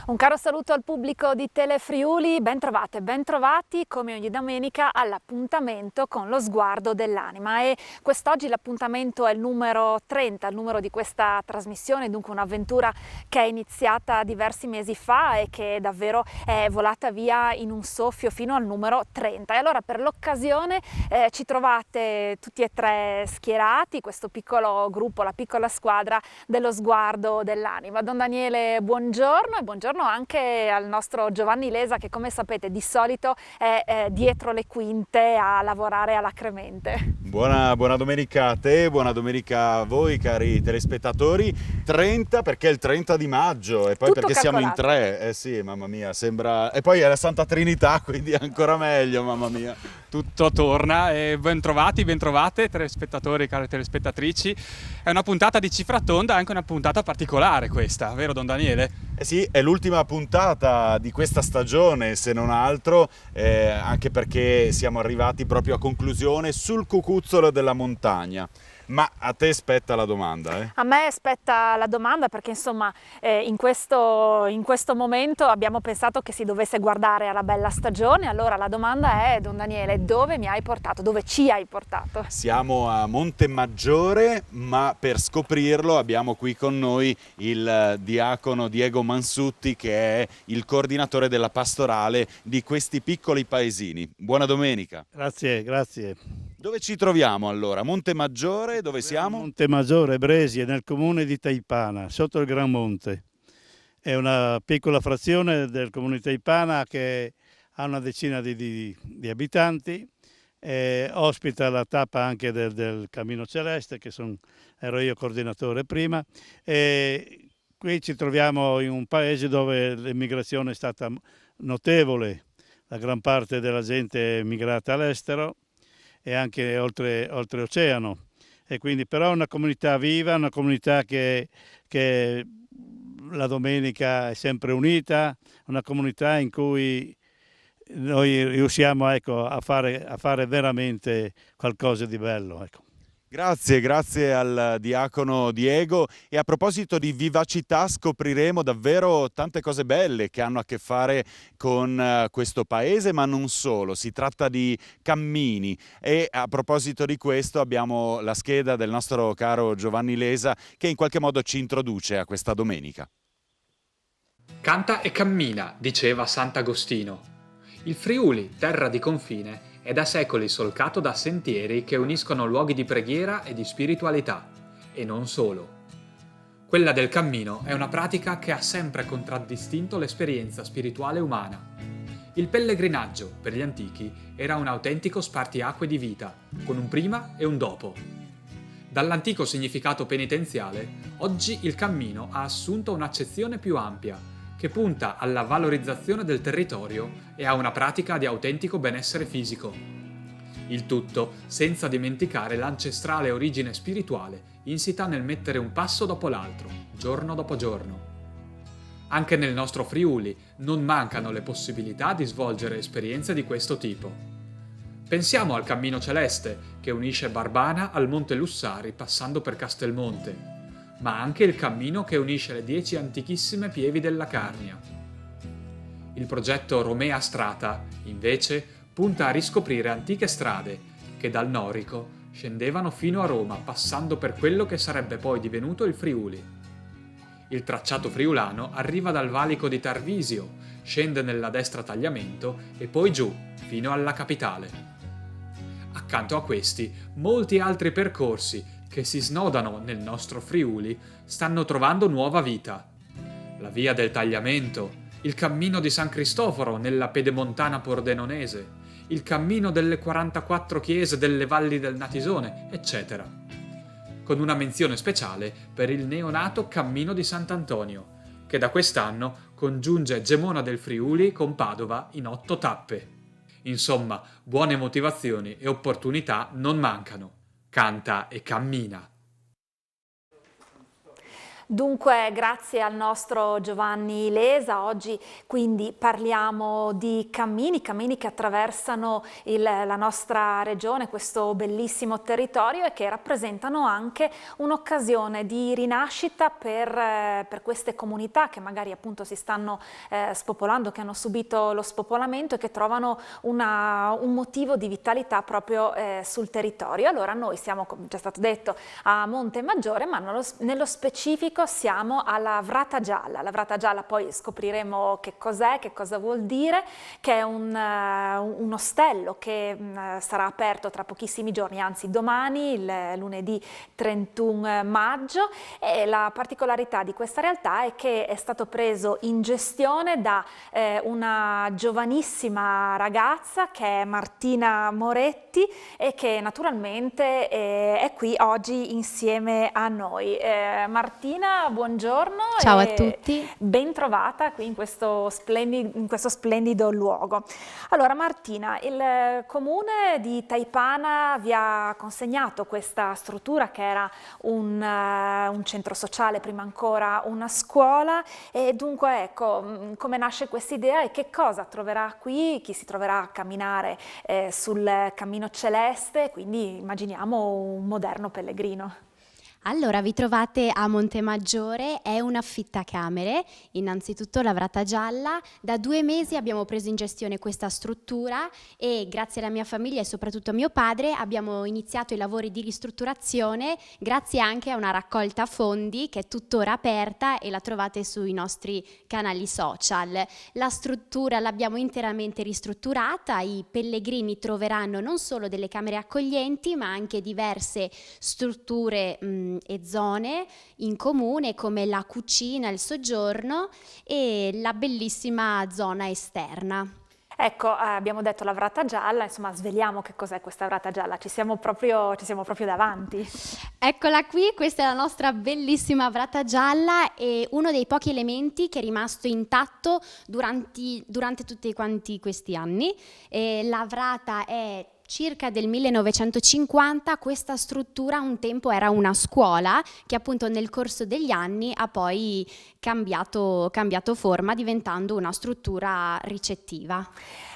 Un caro saluto al pubblico di Telefriuli, ben trovate, ben trovati come ogni domenica all'appuntamento con lo sguardo dell'anima, e quest'oggi l'appuntamento è il numero 30, il numero di questa trasmissione, dunque un'avventura che è iniziata diversi mesi fa e che davvero è volata via in un soffio fino al numero 30. E allora per l'occasione ci trovate tutti e tre schierati, questo piccolo gruppo, la piccola squadra dello sguardo dell'anima. Don Daniele, buongiorno, e buongiorno anche al nostro Giovanni Lesa, che come sapete di solito è dietro le quinte a lavorare alacremente. Buona domenica a te, buona domenica a voi cari telespettatori. 30 perché è il 30 di maggio e poi Tutto perché siamo in calcolato. tre. Sì, mamma mia, sembra... E poi è la Santa Trinità, quindi è ancora meglio, mamma mia. Tutto torna e ben trovati, ben trovate telespettatori, care telespettatrici. È una puntata di cifra tonda, anche una puntata particolare questa, vero Don Daniele? Eh sì, è l'ultima puntata di questa stagione, se non altro, anche perché siamo arrivati proprio a conclusione sul cucuzzolo della montagna. Ma a te spetta la domanda, eh? A me spetta la domanda perché insomma in questo momento abbiamo pensato che si dovesse guardare alla bella stagione. Allora la domanda è, Don Daniele, dove mi hai portato? Dove ci hai portato? Siamo a Montemaggiore, ma per scoprirlo abbiamo qui con noi il diacono Diego Mansutti, che è il coordinatore della pastorale di questi piccoli paesini. Buona domenica. Grazie, grazie. Dove ci troviamo allora? Montemaggiore, dove siamo? Montemaggiore, Bresie, nel comune di Teipana, sotto il Gran Monte. È una piccola frazione del comune di Teipana che ha una decina di abitanti, ospita la tappa anche del Cammino Celeste, ero io coordinatore prima. E qui ci troviamo in un paese dove l'immigrazione è stata notevole, la gran parte della gente è migrata all'estero e anche oltreoceano, e quindi però è una comunità viva, una comunità che la domenica è sempre unita, una comunità in cui noi riusciamo, ecco, a fare veramente qualcosa di bello, ecco. Grazie al diacono Diego. E a proposito di vivacità, scopriremo davvero tante cose belle che hanno a che fare con questo paese, ma non solo. Si tratta di cammini, e a proposito di questo abbiamo la scheda del nostro caro Giovanni Lesa, che in qualche modo ci introduce a questa domenica. Canta e cammina, diceva Sant'Agostino. Il Friuli, terra di confine, è da secoli solcato da sentieri che uniscono luoghi di preghiera e di spiritualità, e non solo. Quella del cammino è una pratica che ha sempre contraddistinto l'esperienza spirituale umana. Il pellegrinaggio, per gli antichi, era un autentico spartiacque di vita, con un prima e un dopo. Dall'antico significato penitenziale, oggi il cammino ha assunto un'accezione più ampia, che punta alla valorizzazione del territorio e a una pratica di autentico benessere fisico. Il tutto senza dimenticare l'ancestrale origine spirituale insita nel mettere un passo dopo l'altro, giorno dopo giorno. Anche nel nostro Friuli non mancano le possibilità di svolgere esperienze di questo tipo. Pensiamo al Cammino Celeste, che unisce Barbana al Monte Lussari passando per Castelmonte, ma anche il cammino che unisce le 10 antichissime pievi della Carnia. Il progetto Romea Strata, invece, punta a riscoprire antiche strade che dal Norico scendevano fino a Roma, passando per quello che sarebbe poi divenuto il Friuli. Il tracciato friulano arriva dal valico di Tarvisio, scende nella destra Tagliamento e poi giù, fino alla capitale. Accanto a questi, molti altri percorsi che si snodano nel nostro Friuli stanno trovando nuova vita. La via del Tagliamento, il cammino di San Cristoforo nella pedemontana pordenonese, il cammino delle 44 chiese delle valli del Natisone, eccetera. Con una menzione speciale per il neonato Cammino di Sant'Antonio, che da quest'anno congiunge Gemona del Friuli con Padova in 8 tappe. Insomma, buone motivazioni e opportunità non mancano. Canta e cammina. Dunque, grazie al nostro Giovanni Lesa, oggi quindi parliamo di cammini che attraversano la nostra regione, questo bellissimo territorio e che rappresentano anche un'occasione di rinascita per queste comunità che magari appunto si stanno spopolando, che hanno subito lo spopolamento e che trovano un motivo di vitalità proprio sul territorio. Allora noi siamo, come già stato detto, a Monte Maggiore, ma nello specifico siamo alla Vrata Gialla. La Vrata Gialla poi scopriremo che cos'è, che cosa vuol dire, che è un ostello che sarà aperto tra pochissimi giorni, anzi domani, il lunedì 31 maggio, e la particolarità di questa realtà è che è stato preso in gestione da una giovanissima ragazza che è Martina Moretti e che naturalmente è qui oggi insieme a noi. Martina, buongiorno. Ciao a tutti. Ben trovata qui in questo splendido luogo. Allora Martina, il comune di Taipana vi ha consegnato questa struttura che era un centro sociale, prima ancora una scuola, e dunque ecco, come nasce questa idea e che cosa troverà qui chi si troverà a camminare sul cammino celeste, quindi immaginiamo un moderno pellegrino. Allora, vi trovate a Montemaggiore, è un affittacamere, innanzitutto la Vrata Gialla. Da 2 mesi abbiamo preso in gestione questa struttura e grazie alla mia famiglia e soprattutto a mio padre abbiamo iniziato i lavori di ristrutturazione grazie anche a una raccolta fondi che è tuttora aperta e la trovate sui nostri canali social. La struttura l'abbiamo interamente ristrutturata, i pellegrini troveranno non solo delle camere accoglienti ma anche diverse strutture e zone in comune come la cucina, il soggiorno e la bellissima zona esterna. Ecco, abbiamo detto la Vrata Gialla, insomma sveliamo che cos'è questa Vrata Gialla, ci siamo proprio davanti. Eccola qui, questa è la nostra bellissima Vrata Gialla e uno dei pochi elementi che è rimasto intatto durante tutti quanti questi anni. La Vrata è circa del 1950, questa struttura un tempo era una scuola che appunto nel corso degli anni ha poi cambiato forma diventando una struttura ricettiva.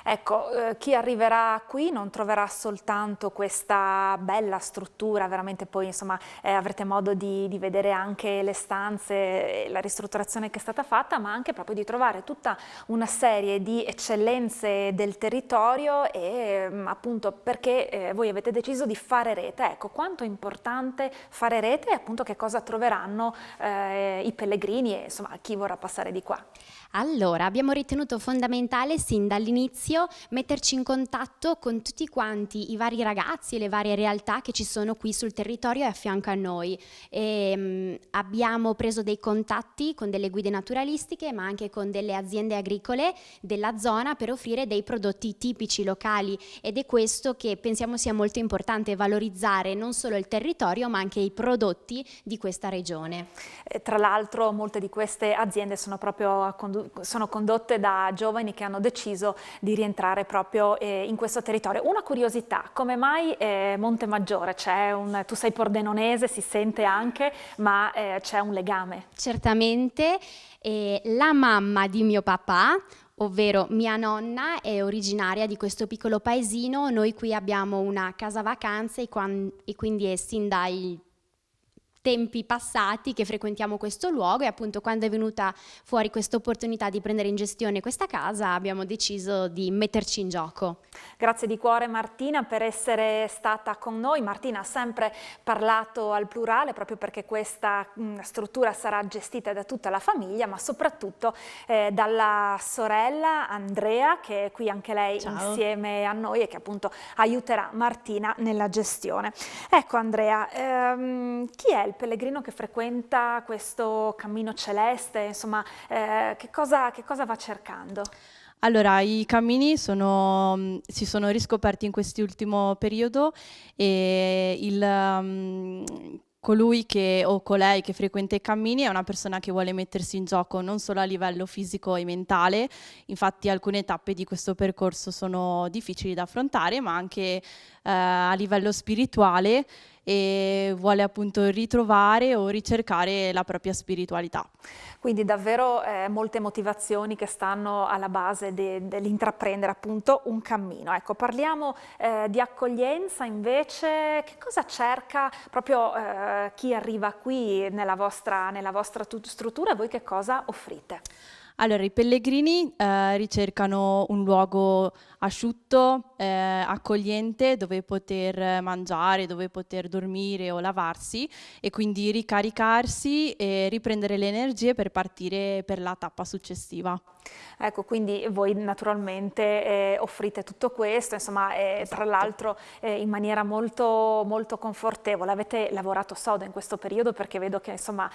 Ecco, chi arriverà qui non troverà soltanto questa bella struttura, veramente poi insomma avrete modo di vedere anche le stanze, la ristrutturazione che è stata fatta, ma anche proprio di trovare tutta una serie di eccellenze del territorio e appunto perché voi avete deciso di fare rete. Ecco, quanto è importante fare rete e appunto che cosa troveranno i pellegrini e insomma chi vorrà passare di qua. Allora, abbiamo ritenuto fondamentale sin dall'inizio metterci in contatto con tutti quanti i vari ragazzi e le varie realtà che ci sono qui sul territorio e a fianco a noi. Abbiamo preso dei contatti con delle guide naturalistiche ma anche con delle aziende agricole della zona per offrire dei prodotti tipici locali ed è questo che pensiamo sia molto importante, valorizzare non solo il territorio ma anche i prodotti di questa regione. Tra l'altro molte di queste aziende sono proprio sono condotte da giovani che hanno deciso di rientrare proprio in questo territorio. Una curiosità, come mai Montemaggiore? Tu sei pordenonese, si sente anche, ma c'è un legame? Certamente, la mamma di mio papà, ovvero mia nonna, è originaria di questo piccolo paesino. Noi qui abbiamo una casa vacanze e quindi è sin dai tempi passati che frequentiamo questo luogo e appunto quando è venuta fuori questa opportunità di prendere in gestione questa casa abbiamo deciso di metterci in gioco. Grazie di cuore Martina per essere stata con noi. Martina ha sempre parlato al plurale proprio perché questa struttura sarà gestita da tutta la famiglia ma soprattutto dalla sorella Andrea che è qui anche lei Ciao. Insieme a noi e che appunto aiuterà Martina nella gestione. Ecco Andrea, chi è il pellegrino che frequenta questo cammino celeste, insomma, che cosa va cercando? Allora, i cammini si sono riscoperti in quest'ultimo periodo e colui o colei che frequenta i cammini è una persona che vuole mettersi in gioco non solo a livello fisico e mentale, infatti alcune tappe di questo percorso sono difficili da affrontare, ma anche a livello spirituale e vuole appunto ritrovare o ricercare la propria spiritualità. Quindi davvero molte motivazioni che stanno alla base dell'intraprendere appunto un cammino. Ecco, parliamo di accoglienza invece, che cosa cerca proprio chi arriva qui nella vostra struttura e voi che cosa offrite? Allora, i pellegrini ricercano un luogo asciutto, accogliente, dove poter mangiare, dove poter dormire o lavarsi e quindi ricaricarsi e riprendere le energie per partire per la tappa successiva. Ecco, quindi voi naturalmente offrite tutto questo, insomma, tra l'altro in maniera molto, molto confortevole. Avete lavorato sodo in questo periodo perché vedo che insomma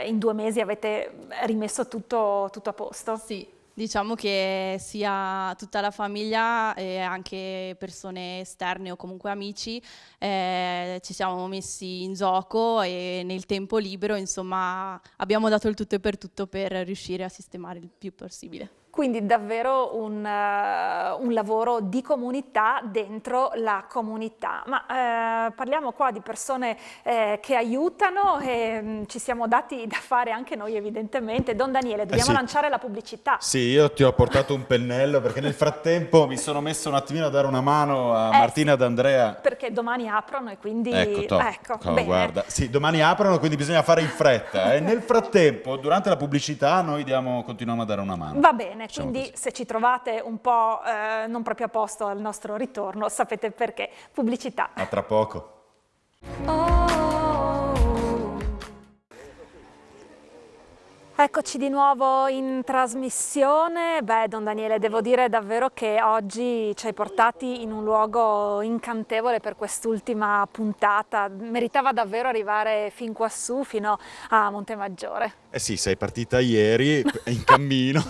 in 2 mesi avete rimesso tutto a posto. Sì, diciamo che sia tutta la famiglia e anche persone esterne o comunque amici ci siamo messi in gioco e nel tempo libero, insomma, abbiamo dato il tutto e per tutto per riuscire a sistemare il più possibile. Quindi davvero un lavoro di comunità dentro la comunità. Ma parliamo qua di persone che aiutano e ci siamo dati da fare anche noi evidentemente. Don Daniele, dobbiamo sì. lanciare la pubblicità. Sì, io ti ho portato un pennello perché nel frattempo mi sono messo un attimino a dare una mano a Martina e ad Andrea. Perché domani aprono e quindi... Ecco, bene. guarda. Sì, domani aprono, quindi bisogna fare in fretta. E nel frattempo, durante la pubblicità, noi continuiamo a dare una mano. Va bene, Diciamo quindi così. se ci trovate un po' non proprio a posto al nostro ritorno, sapete perché. Pubblicità. A tra poco. Eccoci di nuovo in trasmissione. Beh, Don Daniele, devo dire davvero che oggi ci hai portati in un luogo incantevole per quest'ultima puntata. Meritava davvero arrivare fin quassù, fino a Montemaggiore. Eh sì, sei partita ieri in cammino,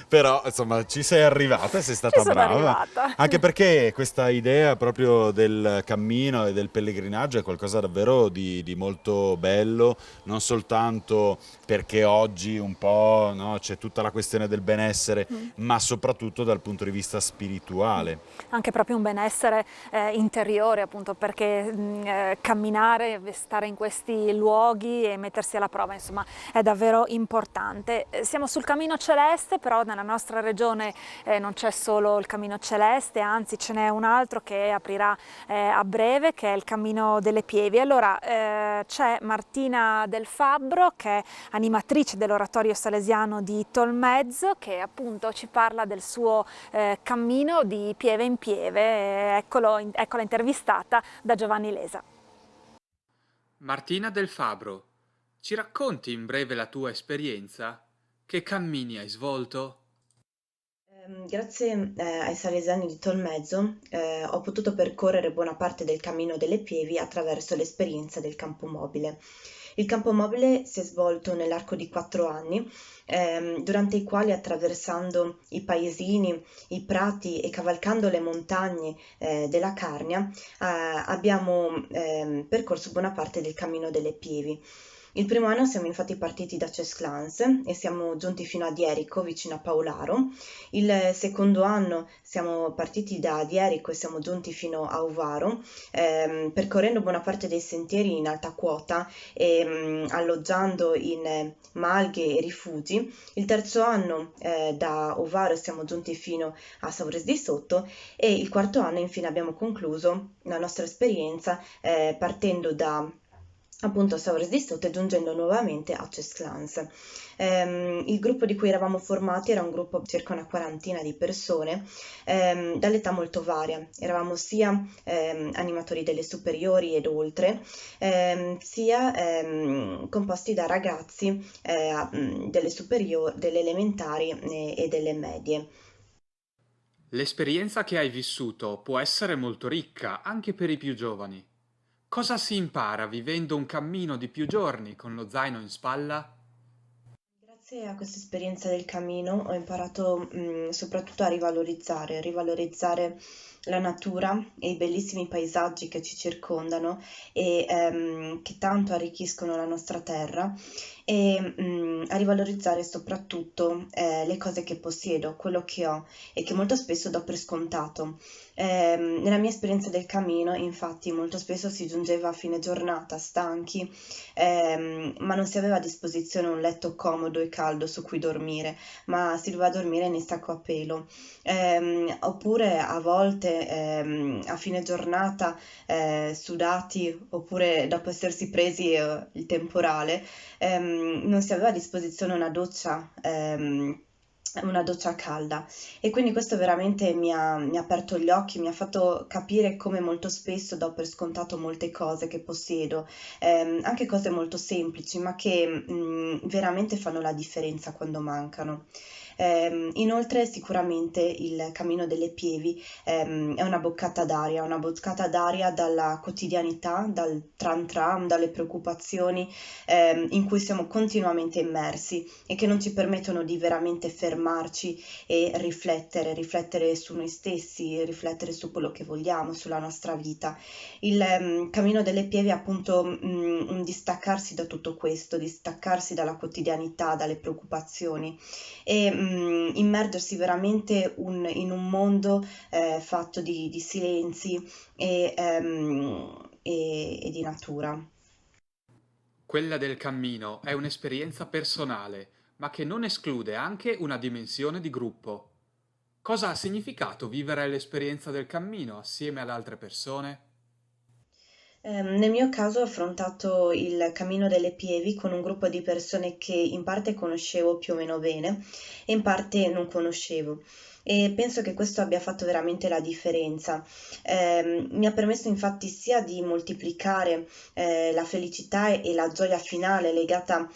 però insomma ci sei arrivata e sei stata Ci sono brava. arrivata. Anche perché questa idea proprio del cammino e del pellegrinaggio è qualcosa davvero di molto bello, non soltanto perché oggi un po', no, c'è tutta la questione del benessere, ma soprattutto dal punto di vista spirituale. Anche proprio un benessere interiore, appunto, perché camminare, stare in questi luoghi e mettersi alla prova, insomma, è davvero importante. Siamo sul Cammino Celeste, però nella nostra regione non c'è solo il Cammino Celeste, anzi ce n'è un altro che aprirà a breve, che è il Cammino delle Pievi. Allora c'è Martina Del Fabbro, che è animatrice dell'oratorio salesiano di Tolmezzo, che appunto ci parla del suo cammino di pieve in pieve. Eccola intervistata da Giovanni Lesa. Martina Del Fabbro, ci racconti in breve la tua esperienza? Che cammini hai svolto? Grazie ai salesiani di Tolmezzo ho potuto percorrere buona parte del Cammino delle Pievi attraverso l'esperienza del campo mobile. Il campo mobile si è svolto nell'arco di 4 anni, durante i quali, attraversando i paesini, i prati e cavalcando le montagne della Carnia, abbiamo percorso buona parte del Cammino delle Pievi. Il primo anno siamo infatti partiti da Cesclans e siamo giunti fino a Dierico, vicino a Paolaro. Il secondo anno siamo partiti da Dierico e siamo giunti fino a Ovaro, percorrendo buona parte dei sentieri in alta quota e alloggiando in malghe e rifugi. Il terzo anno da Ovaro siamo giunti fino a Saures di Sotto e il quarto anno infine abbiamo concluso la nostra esperienza partendo da appunto a Saures di Sotto e giungendo nuovamente a Cesclans. Il gruppo di cui eravamo formati era un gruppo di circa una 40 di persone, dall'età molto varia. Eravamo sia animatori delle superiori ed oltre, sia composti da ragazzi delle superiori, delle elementari e delle medie. L'esperienza che hai vissuto può essere molto ricca anche per i più giovani. Cosa si impara vivendo un cammino di più giorni con lo zaino in spalla? Grazie a questa esperienza del cammino ho imparato soprattutto a rivalorizzare la natura e i bellissimi paesaggi che ci circondano e che tanto arricchiscono la nostra terra e a rivalorizzare soprattutto le cose che possiedo, quello che ho e che molto spesso do per scontato. Nella mia esperienza del cammino, infatti, molto spesso si giungeva a fine giornata stanchi, ma non si aveva a disposizione un letto comodo e caldo su cui dormire, ma si doveva dormire nei sacco a pelo. Oppure a volte a fine giornata, sudati, oppure dopo essersi presi il temporale, non si aveva a disposizione una doccia calda e quindi questo veramente mi ha aperto gli occhi, mi ha fatto capire come molto spesso do per scontato molte cose che possiedo, anche cose molto semplici ma che veramente fanno la differenza quando mancano. Inoltre sicuramente il Cammino delle Pievi è una boccata d'aria dalla quotidianità, dal tram tram, dalle preoccupazioni in cui siamo continuamente immersi e che non ci permettono di veramente fermarci e riflettere su noi stessi, riflettere su quello che vogliamo, sulla nostra vita. Il Cammino delle Pievi è appunto un distaccarsi da tutto questo, distaccarsi dalla quotidianità, dalle preoccupazioni e immergersi veramente in un mondo fatto di silenzi e di natura. Quella del cammino è un'esperienza personale, ma che non esclude anche una dimensione di gruppo. Cosa ha significato vivere l'esperienza del cammino assieme ad altre persone? Nel mio caso ho affrontato il Cammino delle Pievi con un gruppo di persone che in parte conoscevo più o meno bene e in parte non conoscevo e penso che questo abbia fatto veramente la differenza. Mi ha permesso infatti sia di moltiplicare la felicità e la gioia finale legata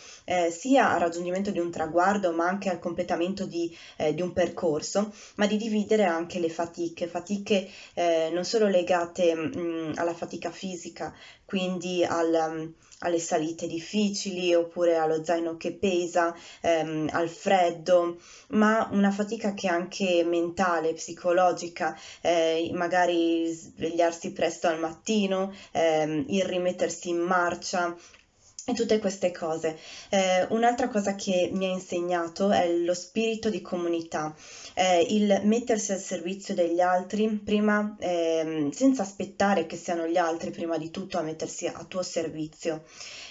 sia al raggiungimento di un traguardo ma anche al completamento di un percorso, ma di dividere anche le fatiche non solo legate alla fatica fisica, quindi alle salite difficili oppure allo zaino che pesa, al freddo, ma una fatica che è anche mentale, psicologica, magari svegliarsi presto al mattino, il rimettersi in marcia. E tutte queste cose. Un'altra cosa che mi ha insegnato è lo spirito di comunità, il mettersi al servizio degli altri, prima, senza aspettare che siano gli altri, prima di tutto a mettersi a tuo servizio.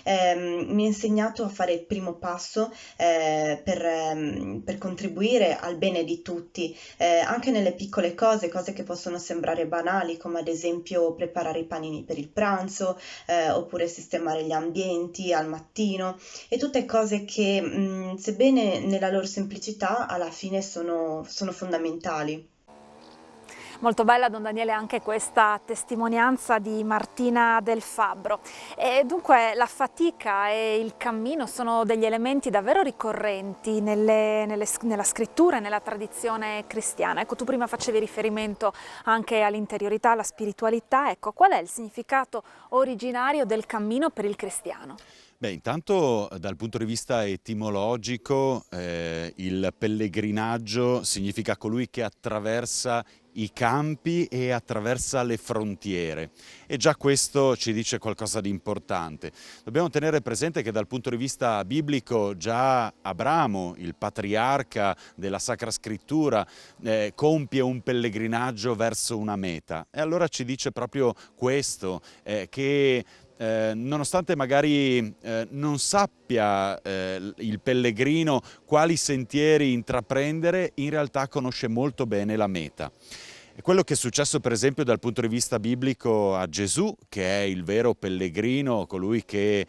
Mi ha insegnato a fare il primo passo per contribuire al bene di tutti, anche nelle piccole cose che possono sembrare banali, come ad esempio preparare i panini per il pranzo, oppure sistemare gli ambienti al mattino e tutte cose che, sebbene nella loro semplicità, alla fine sono fondamentali. Molto bella, Don Daniele, anche questa testimonianza di Martina Del Fabbro. E dunque la fatica e il cammino sono degli elementi davvero ricorrenti nella scrittura e nella tradizione cristiana. Ecco, tu prima facevi riferimento anche all'interiorità, alla spiritualità. Ecco, qual è il significato originario del cammino per il cristiano? Beh, intanto dal punto di vista etimologico il pellegrinaggio significa colui che attraversa i campi e attraversa le frontiere e già questo ci dice qualcosa di importante. Dobbiamo tenere presente che dal punto di vista biblico già Abramo, il patriarca della Sacra Scrittura, compie un pellegrinaggio verso una meta e allora ci dice proprio questo, che nonostante magari non sappia il pellegrino quali sentieri intraprendere, in realtà conosce molto bene la meta. È quello che è successo per esempio dal punto di vista biblico a Gesù, che è il vero pellegrino, colui che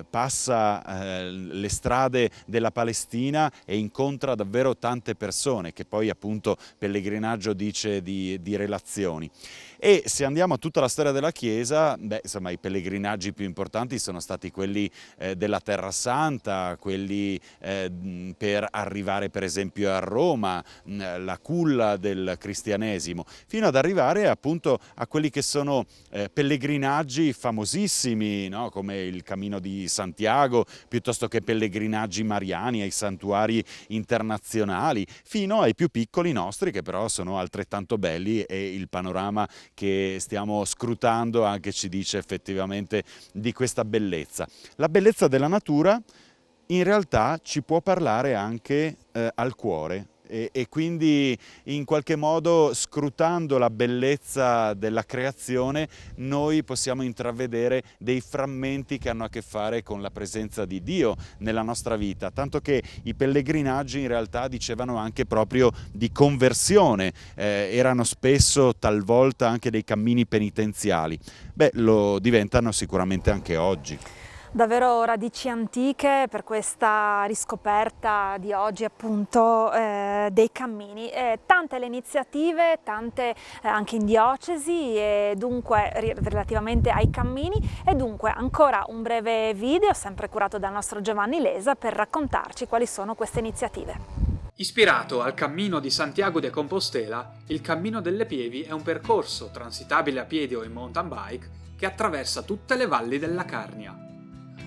passa le strade della Palestina e incontra davvero tante persone, che poi appunto pellegrinaggio dice di relazioni. E se andiamo a tutta la storia della Chiesa, beh, insomma, i pellegrinaggi più importanti sono stati quelli della Terra Santa, quelli per arrivare per esempio a Roma, la culla del cristianesimo cristianesimo, fino ad arrivare appunto a quelli che sono pellegrinaggi famosissimi, no? Come il Cammino di Santiago, piuttosto che pellegrinaggi mariani ai santuari internazionali, fino ai più piccoli nostri che però sono altrettanto belli, e il panorama che stiamo scrutando anche ci dice effettivamente di questa bellezza. La bellezza della natura in realtà ci può parlare anche al cuore. E quindi in qualche modo, scrutando la bellezza della creazione, noi possiamo intravedere dei frammenti che hanno a che fare con la presenza di Dio nella nostra vita, tanto che i pellegrinaggi in realtà dicevano anche proprio di conversione, erano spesso talvolta anche dei cammini penitenziali. Beh, lo diventano sicuramente anche oggi. Davvero radici antiche per questa riscoperta di oggi appunto dei cammini. Tante le iniziative, tante anche in diocesi, e dunque relativamente ai cammini, e dunque ancora un breve video sempre curato dal nostro Giovanni Lesa per raccontarci quali sono queste iniziative. Ispirato al Cammino di Santiago de Compostela, il Cammino delle Pievi è un percorso transitabile a piedi o in mountain bike che attraversa tutte le valli della Carnia.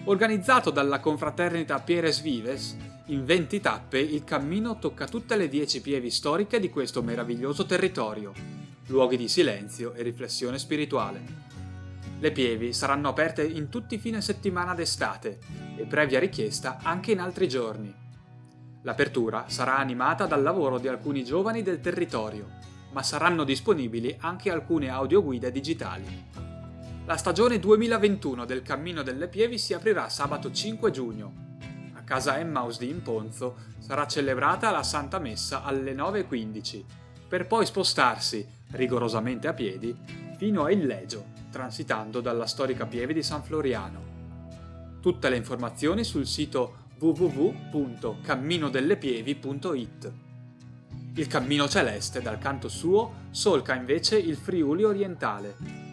Organizzato dalla confraternita Pieres Vives, in 20 tappe il cammino tocca tutte le 10 pievi storiche di questo meraviglioso territorio, luoghi di silenzio e riflessione spirituale. Le pievi saranno aperte in tutti i fine settimana d'estate e previa richiesta anche in altri giorni. L'apertura sarà animata dal lavoro di alcuni giovani del territorio, ma saranno disponibili anche alcune audioguide digitali. La stagione 2021 del Cammino delle Pievi si aprirà sabato 5 giugno. A casa Emmaus di Imponzo sarà celebrata la Santa Messa alle 9:15, per poi spostarsi, rigorosamente a piedi, fino a Illegio, transitando dalla storica pieve di San Floriano. Tutte le informazioni sul sito www.camminodellepievi.it. Il Cammino Celeste, dal canto suo, solca invece il Friuli orientale.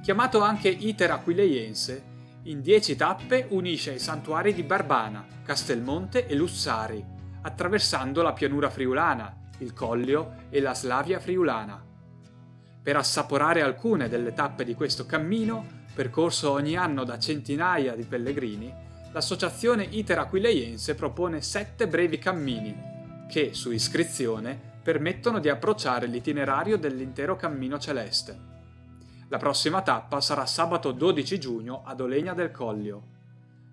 Chiamato anche Iter Aquileiense, in 10 tappe unisce i santuari di Barbana, Castelmonte e Lussari, attraversando la pianura friulana, il Collio e la Slavia friulana. Per assaporare alcune delle tappe di questo cammino, percorso ogni anno da centinaia di pellegrini, l'associazione Iter Aquileiense propone 7 brevi cammini, che, su iscrizione, permettono di approcciare l'itinerario dell'intero Cammino Celeste. La prossima tappa sarà sabato 12 giugno ad Olegna del Collio.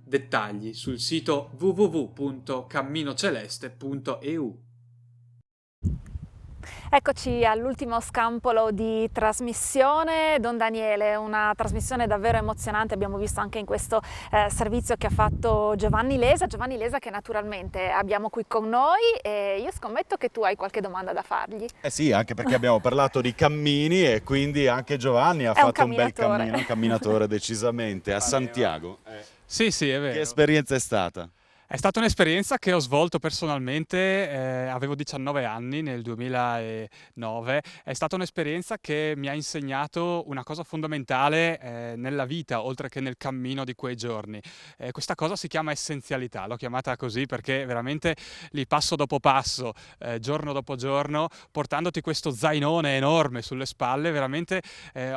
Dettagli sul sito www.camminoceleste.eu. Eccoci all'ultimo scampolo di trasmissione. Don Daniele, una trasmissione davvero emozionante, abbiamo visto anche in questo servizio che ha fatto Giovanni Lesa che naturalmente abbiamo qui con noi, e io scommetto che tu hai qualche domanda da fargli. Eh sì, anche perché abbiamo parlato di cammini e quindi anche Giovanni ha fatto un bel cammino, un camminatore decisamente, a Santiago. Sì, è vero. Che esperienza è stata? È stata un'esperienza che ho svolto personalmente, avevo 19 anni nel 2009, è stata un'esperienza che mi ha insegnato una cosa fondamentale nella vita, oltre che nel cammino di quei giorni. Questa cosa si chiama essenzialità, l'ho chiamata così perché veramente lì passo dopo passo, giorno dopo giorno, portandoti questo zainone enorme sulle spalle, veramente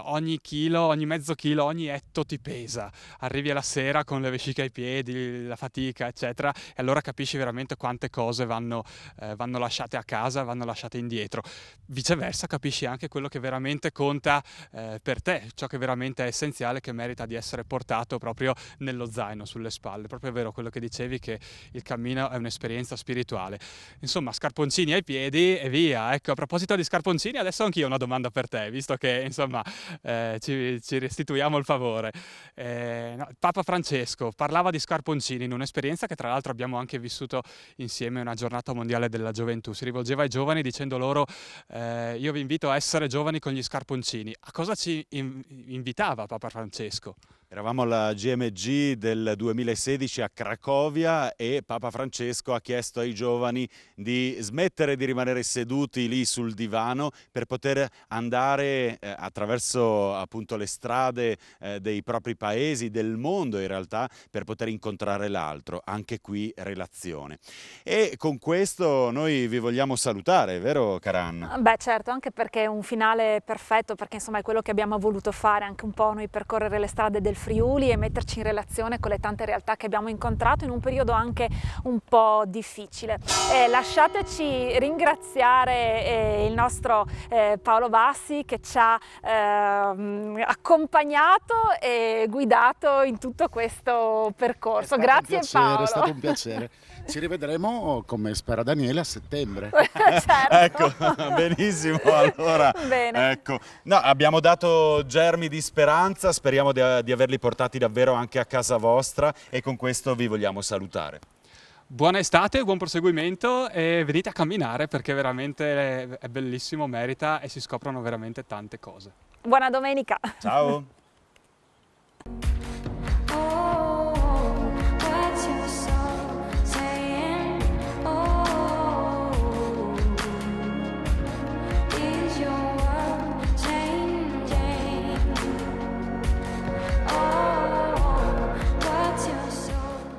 ogni chilo, ogni mezzo chilo, ogni etto ti pesa. Arrivi alla sera con le vesciche ai piedi, la fatica, eccetera. E allora capisci veramente quante cose vanno lasciate a casa, vanno lasciate indietro. Viceversa capisci anche quello che veramente conta per te, ciò che veramente è essenziale, che merita di essere portato proprio nello zaino, sulle spalle. Proprio è vero quello che dicevi, che il cammino è un'esperienza spirituale. Insomma, scarponcini ai piedi e via. Ecco, a proposito di scarponcini, adesso anch'io ho una domanda per te, visto che insomma ci restituiamo il favore. Papa Francesco parlava di scarponcini in un'esperienza che tra l'altro abbiamo anche vissuto insieme, una giornata mondiale della gioventù. Si rivolgeva ai giovani dicendo loro io vi invito a essere giovani con gli scarponcini. A cosa ci invitava Papa Francesco? Eravamo alla GMG del 2016 a Cracovia e Papa Francesco ha chiesto ai giovani di smettere di rimanere seduti lì sul divano per poter andare attraverso appunto le strade dei propri paesi, del mondo in realtà, per poter incontrare l'altro, anche qui relazione. E con questo noi vi vogliamo salutare, vero Karan? Beh certo, anche perché è un finale perfetto, perché insomma è quello che abbiamo voluto fare anche un po' noi, percorrere le strade del Friuli e metterci in relazione con le tante realtà che abbiamo incontrato in un periodo anche un po' difficile. Lasciateci ringraziare il nostro Paolo Bassi che ci ha accompagnato e guidato in tutto questo percorso. Grazie Paolo. È stato un piacere. Ci rivedremo, come spera Daniele, a settembre. Certo. Ecco, benissimo, allora. Bene. Ecco. No, abbiamo dato germi di speranza, speriamo di averli portati davvero anche a casa vostra e con questo vi vogliamo salutare. Buona estate, buon proseguimento e venite a camminare perché veramente è bellissimo, merita e si scoprono veramente tante cose. Buona domenica. Ciao.